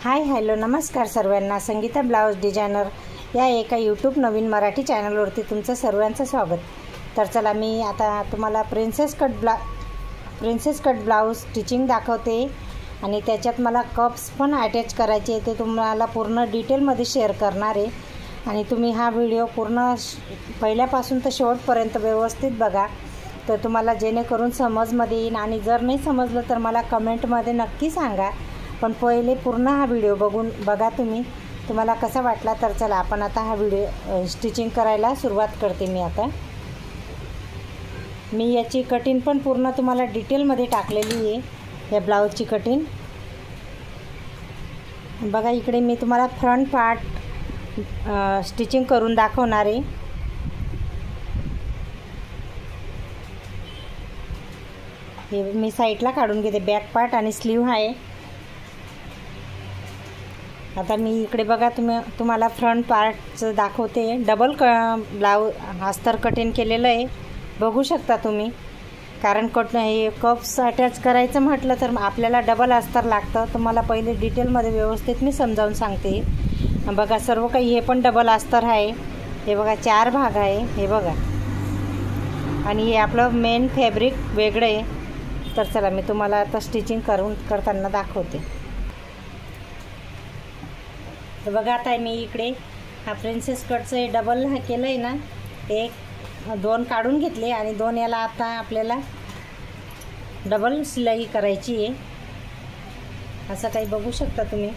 Hi hello नमस्कार सर्वांना. Sangeeta blouse designer या एका यूट्यूब नवीन मराठी चॅनलवरती तुमचं सर्वांचं स्वागत. तर चला मी आता तुम्हाला प्रिन्सेस कट ब्लाऊज स्टिचिंग दाखवते आणि त्याच्यात मला कप्स पण अटॅच करायचे ते तुम्हाला पूर्ण डिटेलमध्ये शेअर करणार आहे. आणि तुम्ही हा व्हिडिओ पूर्ण पहिल्यापासून तर शेवटपर्यंत व्यवस्थित बघा, तर तुम्हाला जेणेकरून समजमध्ये येईल. आणि जर नाही समजलं तर मला कमेंटमध्ये नक्की सांगा, पण पहिले पूर्ण हा व्हिडिओ बघा तुम्हाला कसा वाटला. तर चला आपण आता हा व्हिडिओ स्टिचिंग करायला सुरुवात करते. मी याची कटिंग पण पूर्ण तुम्हाला डिटेलमध्ये टाकलेली आहे. या ब्लाऊजची कटिंग बघा. इकडे मी तुम्हाला फ्रंट पार्ट स्टिचिंग करून दाखवणार आहे. हे मी साईडला काढून घेते. बॅक पार्ट आणि स्लीव आहे. आता मी इकडे बघा तुम्हाला फ्रंट पार्टचं दाखवते. डबल ब्लाऊज अस्तर कटिंग केलेलं आहे, बघू शकता तुम्ही. कारण हे कप्स अटॅच करायचं म्हटलं तर आपल्याला डबल अस्तर लागतं. तुम्हाला पहिले डिटेलमध्ये व्यवस्थित मी समजावून सांगते. बघा सर्व काही हे पण डबल अस्तर आहे. हे बघा 4 भाग आहे हे बघा. आणि हे आपलं मेन फॅब्रिक वेगळं आहे. तर चला मी तुम्हाला आता स्टिचिंग करताना दाखवते. तर बघा आता मी इकडे हा प्रिन्सेस कटचं डबल केलं आहे ना, ते 2 काढून घेतले आणि 2 याला आता आपल्याला डबल शिलाई करायची आहे. असं काही बघू शकता तुम्ही.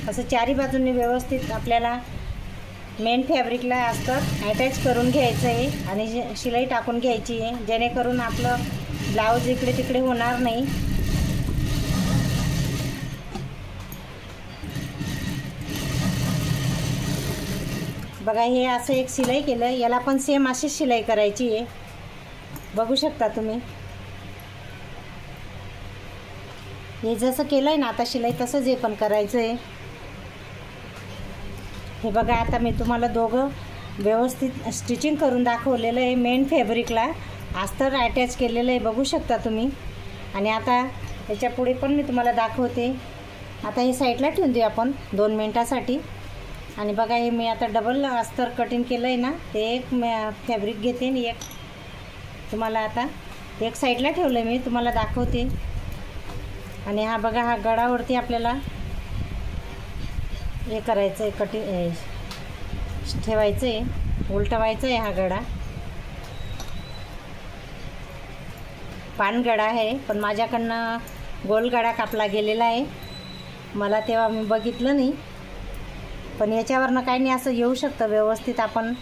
असं चारी बाजूंनी व्यवस्थित आपल्याला मेन फॅब्रिकला अस्तर अटॅच करून घ्यायचं आहे आणि शिलाई टाकून घ्यायची आहे, जेणेकरून आपलं ब्लाऊज इकडे तिकडे होणार नाही. बघा हे असं एक शिलाई केलं, याला पण सेम अशीच शिलाई करायची आहे, बघू शकता तुम्ही. हे जसं केलं आहे ना आता शिलाई, तसंच हे पण करायचं आहे. हे बघा आता मी तुम्हाला दोघं व्यवस्थित स्टिचिंग करून दाखवलेलं आहे. मेन फॅब्रिकला अस्तर अटॅच केलेलं आहे, बघू शकता तुम्ही. आणि आता याच्या पुढे पण मी तुम्हाला दाखवते. आता हे साईडला ठेवून देऊ आपण 2 मिनटासाठी. आणि बघा हे मी आता डबल अस्तर कटिंग केलं आहे ना, ते एक फॅब्रिक घेते आणि एक तुम्हाला आता एक साईडला ठेवलं आहे, मी तुम्हाला दाखवते. आणि हा बघा हा गळावरती आपल्याला हे करायचं आहे, कटिंग ठेवायचं आहे, उलटवायचं आहे. हा गळा पानगळा आहे, पण माझ्याकडनं गोल गळा कापला गेलेला आहे. मला तेव्हा मी बघितलं नाही, पण याच्यावरनं काही नाही असं येऊ शकतं व्यवस्थित. आपण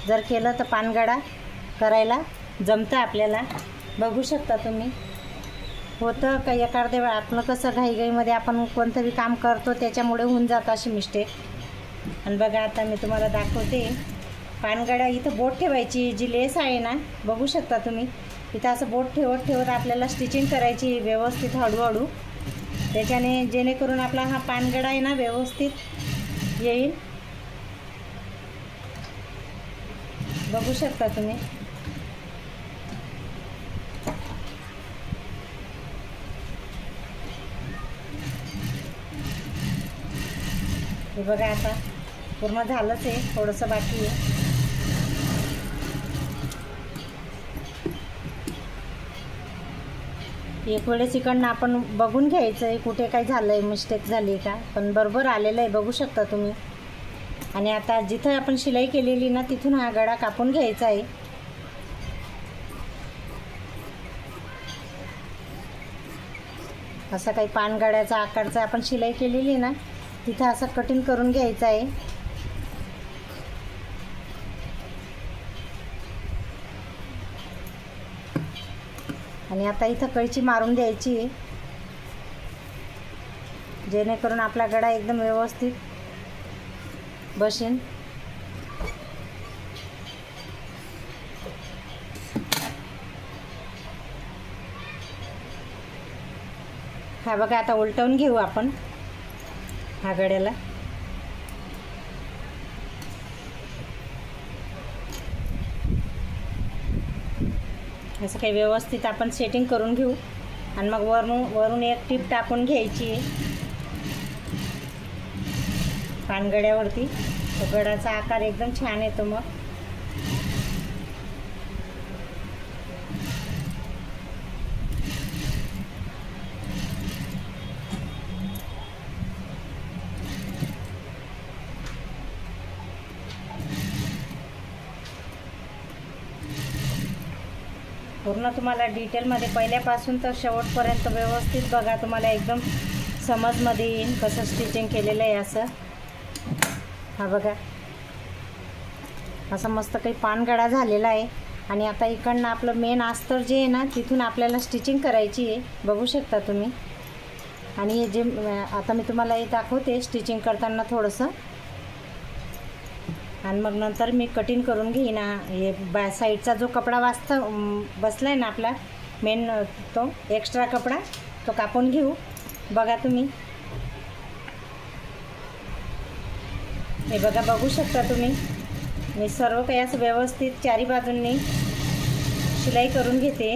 जर केलं तर पानगळा करायला जमतं आपल्याला, बघू शकता तुम्ही. होतं का एखाद्या वेळा आपलं कसं घाईघाईमध्ये आपण कोणतंही काम करतो, त्याच्यामुळे होऊन जातं अशी मिस्टेक. आणि बघा आता मी तुम्हाला दाखवते पानगळा. इथं बोट ठेवायची, जी लेस आहे ना, बघू शकता तुम्ही. इथं असं बोट ठेवत आपल्याला स्टिचिंग करायची व्यवस्थित हळूहळू, त्याच्याने जेणेकरून आपला हा पानगळा आहे ना व्यवस्थित येईल, बघू शकता तुम्ही. हे बघा आता पूर्ण झालंच आहे, थोडंसं बाकी आहे. एक वेळेस इकडनं आपण बघून घ्यायचं आहे कुठे काय झालं आहे, मिस्टेक झाली का, पण बरोबर आलेलं आहे, बघू शकता तुम्ही. आणि आता जिथं आपण शिलाई केलेली ना, तिथून हा गळा कापून घ्यायचा आहे. असं काही पानगळ्याचा आकारचा आपण शिलाई केलेली ना, तिथं असं कटिंग करून घ्यायचं आहे. आणि आता इथं कैची मारून द्यायची आहे, जेणेकरून आपला गळा एकदम व्यवस्थित बसेल. हा बघा आता उलटवून घेऊ आपण हा गळ्याला. असं काही व्यवस्थित आपण सेटिंग करून घेऊ. आणि मग वरून एक टीप टाकून घ्यायची पानगड्यावरती. तो गडाचा आकार एकदम छान येतो. मग पूर्ण तुम्हाला डिटेलमध्ये पहिल्यापासून तर शेवटपर्यंत व्यवस्थित बघा, तुम्हाला एकदम समजमध्ये येईल कसं स्टिचिंग केलेलं आहे असं. हा बघा, असं मस्त काही पानगडा झालेला आहे. आणि आता इकडनं आपलं मेन अस्तर जे आहे ना, तिथून आपल्याला स्टिचिंग करायची आहे. बघू शकता तुम्ही. आणि हे जे आता मी तुम्हाला हे दाखवते स्टिचिंग करताना थोडंसं, आणि मग नंतर मी कटिंग करून घेईन. हे साईडचा जो कपडा बसला आहे ना आपला मेन, तो एक्स्ट्रा कपडा तो कापून घेऊ. बघा तुम्ही, हे बघा, बघू शकता तुम्ही. मी सर्व काही असं व्यवस्थित चारी बाजूंनी शिलाई करून घेते.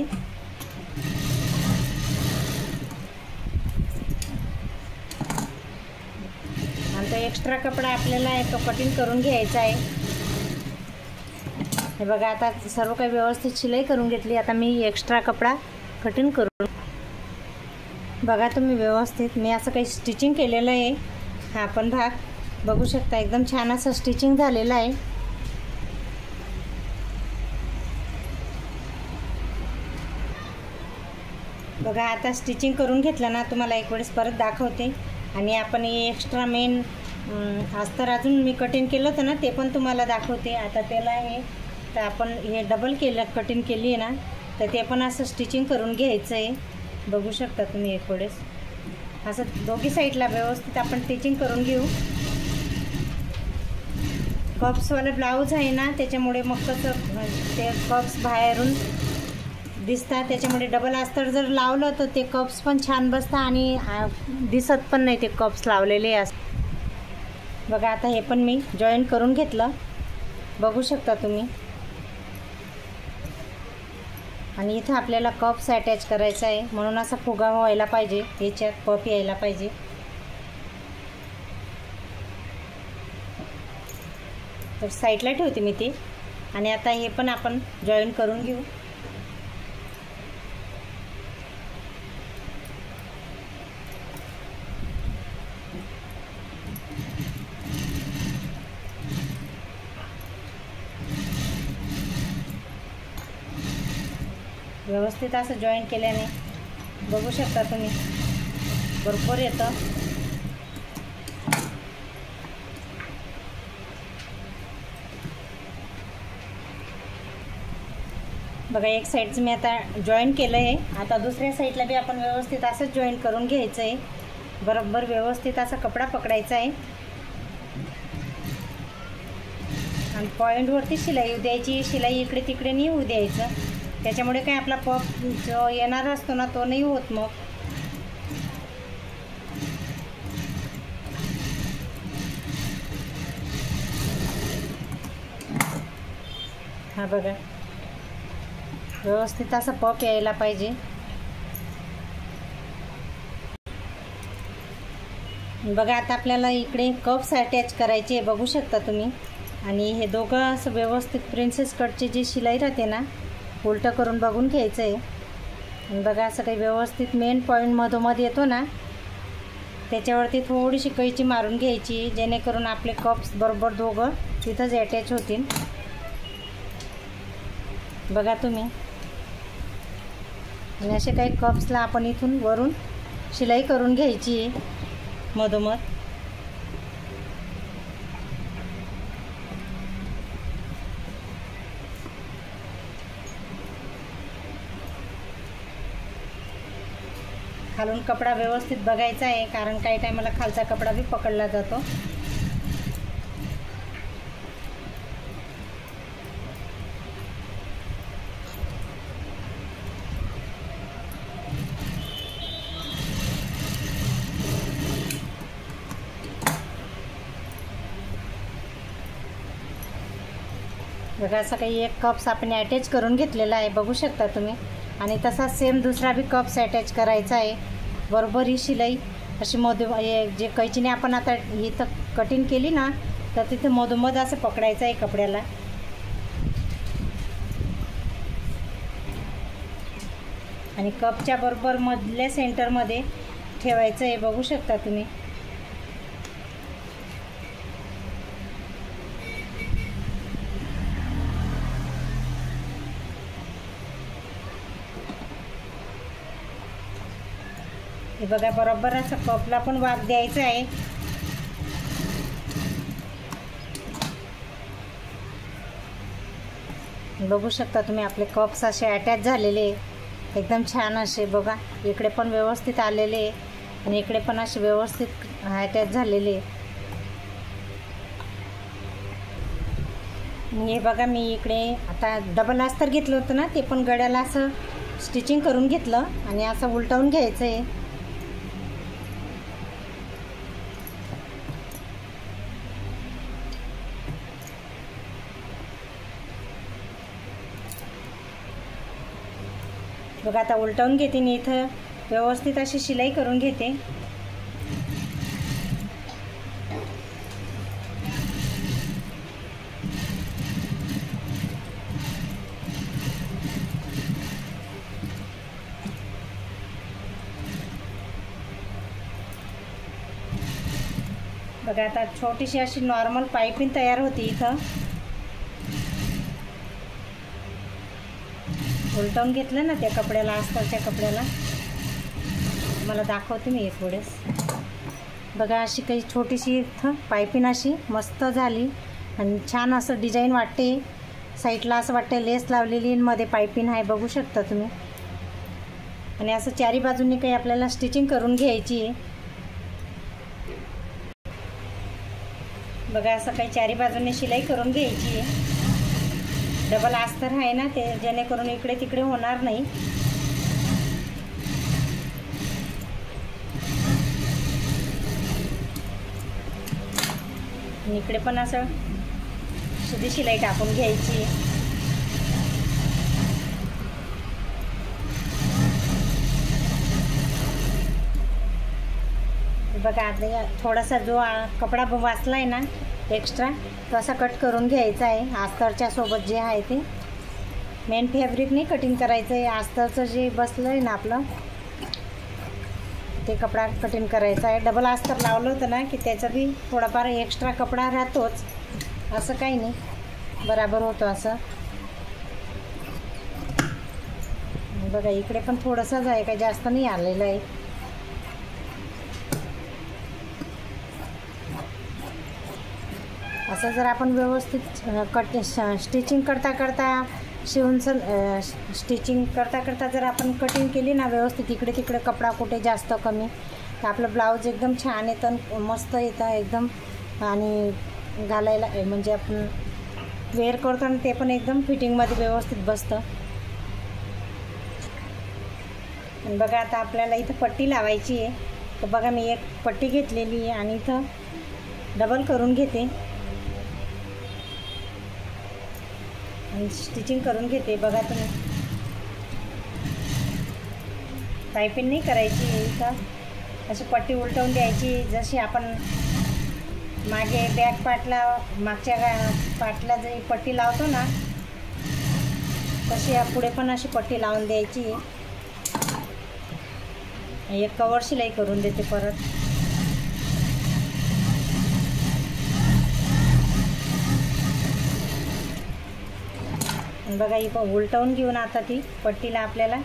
आणि तो एक्स्ट्रा कपडा आपल्याला तो कटिंग करून घ्यायचा आहे. हे बघा, आता सर्व काही व्यवस्थित शिलाई करून घेतली. आता मी एक्स्ट्रा कपडा कटिंग करून बघा तुम्ही व्यवस्थित. मी असं काही स्टिचिंग केलेलं आहे. हा पण भाग बघू शकता, एकदम छान असं स्टिचिंग झालेलं आहे. बघा, आता स्टिचिंग करून घेतलं ना, तुम्हाला एक वेळेस परत दाखवते. आणि आपण हे एक्स्ट्रा मेन अस्तर अजून मी कटिंग केलं होतं ना, ते पण तुम्हाला दाखवते. आता त्याला हे तर आपण हे डबल कटिंग केली आहे ना, तर ते पण असं स्टिचिंग करून घ्यायचं आहे. बघू शकता तुम्ही एक वेळेस. असं दोघी साईडला व्यवस्थित आपण स्टिचिंग करून घेऊ. कप्सवाला ब्लाऊज आहे ना, त्याच्यामुळे मग कसं ते कप्स बाहेरून दिसतात. त्याच्यामुळे डबल अस्तर जर लावलं तर ते कप्स पण छान बसतात आणि दिसत पण नाही ते कप्स लावलेले असतात. बघा, आता हे पण मी जॉईन करून घेतलं. बघू शकता तुम्ही. आणि इथं आपल्याला कप्स अटॅच करायचा आहे, म्हणून असा फुगा व्हायला पाहिजे, याच्यात पफ यायला पाहिजे. तर साईडला ठेवते मी ते. आणि आता हे पण आपण जॉईन करून घेऊ. व्यवस्थित असं जॉईन केल्याने बघू शकता तुम्ही भरपूर येतं. बघा, एक साईडचं मी आता जॉईन केलं आहे. आता दुसऱ्या साईडला बी आपण व्यवस्थित असंच जॉईन करून घ्यायचं आहे. बरोबर व्यवस्थित असा कपडा पकडायचा आहे आणि पॉईंटवरती शिलाई येऊ द्यायची. शिलाई इकडे तिकडे नाही होऊ द्यायचं, त्याच्यामुळे काय आपला पफ जो येणार असतो ना, तो नाही होत. मग हा बघा, व्यवस्थित असा पफ यायला पाहिजे. बघा, आता आपल्याला इकडे कप्स अटॅच करायचे, बघू शकता तुम्ही. आणि हे दोघं असं व्यवस्थित प्रिन्सेस कटची जी शिलाई राहते ना, उलटं करून बघून घ्यायचं आहे. आणि बघा, असं काही व्यवस्थित मेन पॉईंट मधोमध येतो ना, त्याच्यावरती थोडीशी कैची मारून घ्यायची, जेणेकरून आपले कप्स बरोबर दोघं तिथंच अटॅच होतील. बघा तुम्ही. आणि असे काही कप्सला आपण इथून वरून शिलाई करून घ्यायची आहे मधोमध. खालून कपडा व्यवस्थित बघायचा आहे, कारण काही टायमाला खालचा कपडा बी पकडला जातो. बघा, असं काही एक कप्स आपण अटॅच करून घेतलेला आहे. बघू शकता तुम्ही. आणि तसाच सेम दुसरा बी कप्स अटॅच करायचा आहे. बरोबर ही शिलाई अशी जे कैचीने आपण आता इथं कटिंग केली ना, तर तिथे मधोमध असं पकडायचं आहे कपड्याला. आणि कपच्या बरोबर मधल्या सेंटरमध्ये ठेवायचं आहे. बघू शकता तुम्ही. हे बघा, बरोबर असं कपला पण वाफ द्यायचं आहे. बघू शकता तुम्ही आपले कप्स असे अटॅच झालेले एकदम छान असे. बघा, इकडे पण व्यवस्थित आलेले आणि इकडे पण असे व्यवस्थित अटॅच झालेले. हे बघा, मी इकडे आता डबल अस्तर घेतलं होतं ना, ते पण गळ्याला असं स्टिचिंग करून घेतलं आणि असं उलटवून घ्यायचं आहे. बघा, आता उलटवून घेते आणि इथं व्यवस्थित अशी शिलाई करून घेते. बघा, आता छोटीशी अशी नॉर्मल पाइपिंग तयार होती. इथं उलटवून घेतलं ना त्या कपड्याला, अस्तरच्या कपड्याला. मला दाखवते मी एक वेळेस. बघा, अशी काही छोटीशी इथं पाइपिंग अशी मस्त झाली आणि छान असं डिझाईन वाटते. साईडला असं वाटतं लेस लावलेली, मध्ये पाइपिंग आहे. बघू शकता तुम्ही. आणि असं चारी बाजूंनी काही आपल्याला स्टिचिंग करून घ्यायची आहे. बघा, असं काही चारी बाजूंनी शिलाई करून घ्यायची आहे. डबल अस्तर आहे ना, ते जेणेकरून इकडे तिकडे होणार नाही. इकडे पण असं सुधी शिलाई टाकून घ्यायची. बघा, आता थोडासा जो कपडा वाचला आहे ना एक्स्ट्रा, तो असा कट करून घ्यायचा आहे. अस्तरच्या सोबत जे आहे ते मेन फॅब्रिक नाही कटिंग करायचं आहे. अस्तरचं जे बसलं आहे ना आपलं, ते कपडा कटिंग करायचा आहे. डबल अस्तर लावलं होतं ना की त्याचा बी थोडाफार एक्स्ट्रा कपडा राहतोच. असं काही नाही, बराबर होतं असं. बघा, इकडे पण थोडंसंच आहे, काही जास्त नाही आलेलं आहे. असं जर आपण व्यवस्थित स्टिचिंग करता स्टिचिंग करता जर आपण कटिंग केली ना व्यवस्थित, इकडे तिकडे कपडा कुठे जास्त कमी, तर आपलं ब्लाऊज एकदम छान येतं, मस्त येतं एकदम. आणि घालायला म्हणजे आपण वेअर करतो ना, ते पण एकदम फिटिंगमध्ये व्यवस्थित बसतं. आणि बघा, आता आपल्याला इथं पट्टी लावायची आहे. तर बघा, मी एक पट्टी घेतलेली आहे आणि इथं डबल करून घेते आणि स्टिचिंग करून घेते. बघा तुम्ही, पाइपिंग नाही करायची. इथं अशी पट्टी उलटवून द्यायची. जशी आपण मागे बॅक पार्टला, मागच्या पार्टला जी पट्टी लावतो ना, तशी पुढे पण अशी पट्टी लावून द्यायची. एक कवर शिलाई करून देते परत. बघा, ही उलटवून घेऊन आता ती पट्टीला आपल्याला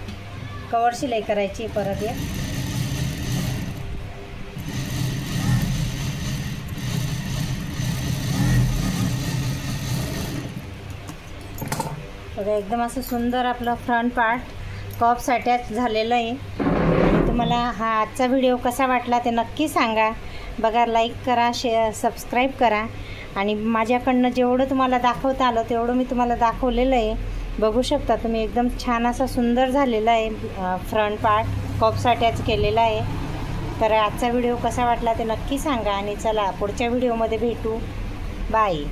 कवर शिलाई करायची परत. एक बघा, एकदम असं सुंदर आपलं फ्रंट पार्ट कप्स अटॅच झालेलं आहे. आणि तुम्हाला हा आजचा व्हिडिओ कसा वाटला ते नक्की सांगा. बघा, लाईक करा, शेअर, सबस्क्राईब करा. आणि माझ्याकडनं जेवढं तुम्हाला दाखवता आलं तेवढं मी तुम्हाला दाखवलेलं आहे. बघू शकता तुम्ही, एकदम छान असा सुंदर झालेला आहे फ्रंट पार्ट, कप्स अटॅच केलेला आहे. तर आजचा व्हिडिओ कसा वाटला ते नक्की सांगा. आणि चला, पुढच्या व्हिडिओमध्ये भेटू. बाय.